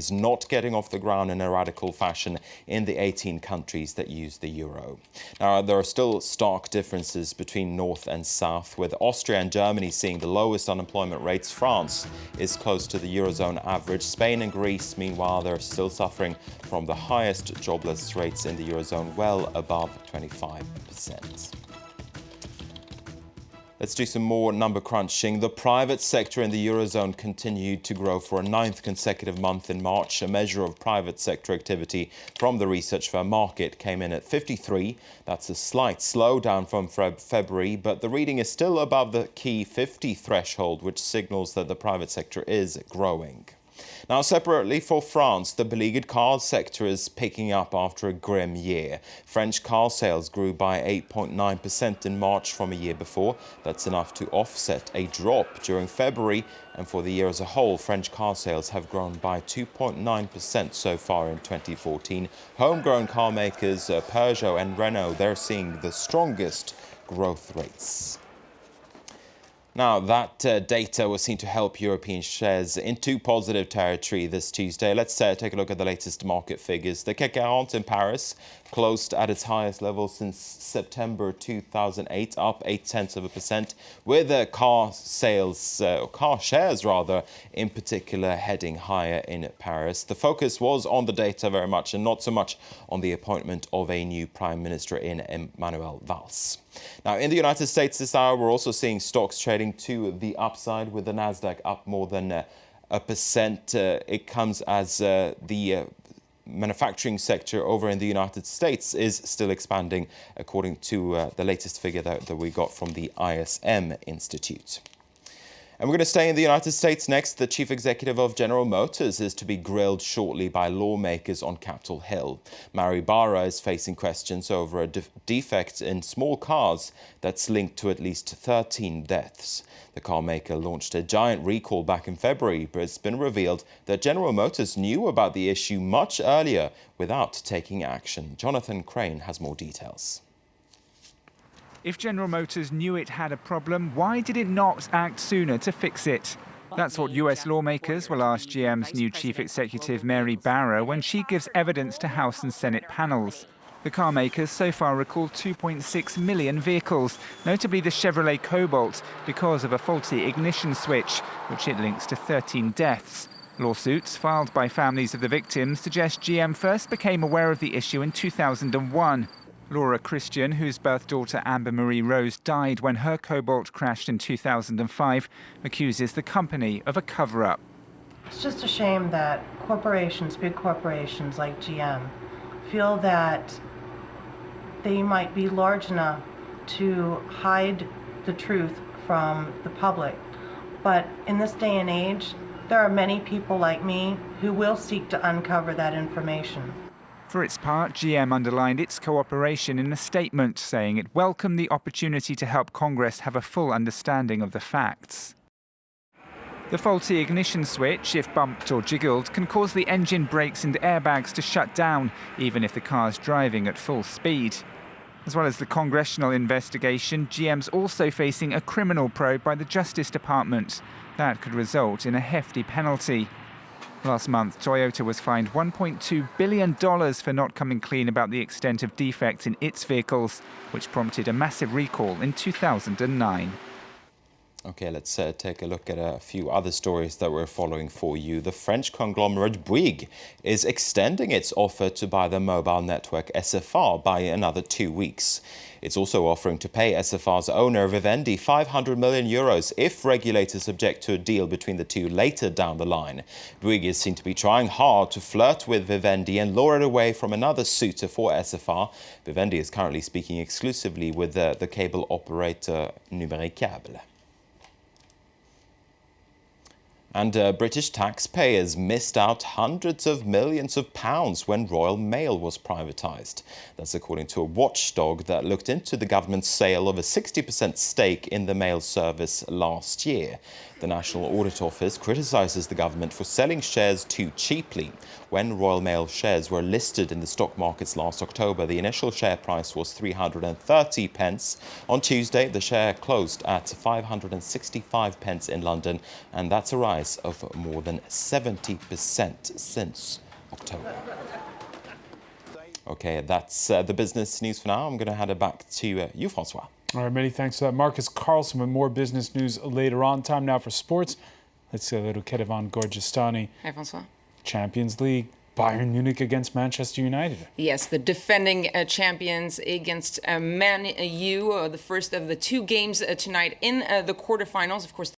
is not getting off the ground in a radical fashion in the 18 countries that use the euro. Now, there are still stark differences between North and South, with Austria and Germany seeing the lowest unemployment rates. France is close to the Eurozone average. Spain and Greece, meanwhile, they're still suffering from the highest jobless rates in the Eurozone, well above 25%. Let's do some more number crunching. The private sector in the Eurozone continued to grow for a 9th consecutive month in March. A measure of private sector activity from the research firm Markit came in at 53. That's a slight slowdown from February, but the reading is still above the key 50 threshold, which signals that the private sector is growing. Now, separately for France, the beleaguered car sector is picking up after a grim year. French car sales grew by 8.9% in March from a year before. That's enough to offset a drop during February. And for the year as a whole, French car sales have grown by 2.9% so far in 2014. Homegrown car makers Peugeot and Renault, they're seeing the strongest growth rates. Now, that data was seen to help European shares into positive territory this Tuesday. Let's take a look at the latest market figures. The CAC 40 in Paris closed at its highest level since September 2008, up 0.8%, with car shares in particular heading higher in Paris. The focus was on the data very much, and not so much on the appointment of a new Prime Minister in Manuel Valls. Now, in the United States this hour, we're also seeing stocks trading to the upside, with the Nasdaq up more than 1%. It comes as the manufacturing sector over in the United States is still expanding, according to the latest figure that we got from the ISM Institute. And we're going to stay in the United States next. The chief executive of General Motors is to be grilled shortly by lawmakers on Capitol Hill. Mary Barra is facing questions over a defect in small cars that's linked to at least 13 deaths. The car maker launched a giant recall back in February, but it's been revealed that General Motors knew about the issue much earlier without taking action. Jonathan Crane has more details. If General Motors knew it had a problem, why did it not act sooner to fix it? That's what US lawmakers will ask GM's new chief executive Mary Barra when she gives evidence to House and Senate panels. The car makers so far recalled 2.6 million vehicles, notably the Chevrolet Cobalt, because of a faulty ignition switch, which it links to 13 deaths. Lawsuits filed by families of the victims suggest GM first became aware of the issue in 2001. Laura Christian, whose birth daughter Amber Marie Rose died when her Cobalt crashed in 2005, accuses the company of a cover-up. It's just a shame that corporations, big corporations like GM, feel that they might be large enough to hide the truth from the public. But in this day and age, there are many people like me who will seek to uncover that information. For its part, GM underlined its cooperation in a statement, saying it welcomed the opportunity to help Congress have a full understanding of the facts. The faulty ignition switch, if bumped or jiggled, can cause the engine brakes and airbags to shut down, even if the car's driving at full speed. As well as the congressional investigation, GM's also facing a criminal probe by the Justice Department. That could result in a hefty penalty. Last month, Toyota was fined $1.2 billion for not coming clean about the extent of defects in its vehicles, which prompted a massive recall in 2009. OK, let's take a look at a few other stories that we're following for you. The French conglomerate Bouygues is extending its offer to buy the mobile network SFR by another 2 weeks. It's also offering to pay SFR's owner Vivendi €500 million if regulators object to a deal between the two later down the line. Bouygues is seen to be trying hard to flirt with Vivendi and lure it away from another suitor for SFR. Vivendi is currently speaking exclusively with the cable operator Numericable. And British taxpayers missed out hundreds of millions of pounds when Royal Mail was privatised. That's according to a watchdog that looked into the government's sale of a 60% stake in the mail service last year. The National Audit Office criticises the government for selling shares too cheaply. When Royal Mail shares were listed in the stock markets last October, the initial share price was 330 pence. On Tuesday, the share closed at 565 pence in London, and that's a rise of more than 70% since October. OK, that's the business news for now. I'm going to hand it back to you, Francois. All right, many thanks for that. Marcus Carlson with more business news later on. Time now for sports. Let's say hello to Ketevan Gorgistani. Hi, Francois. Champions League. Bayern Munich against Manchester United. Yes, the defending champions against Man U, the first of the two games tonight in the quarterfinals. Of course,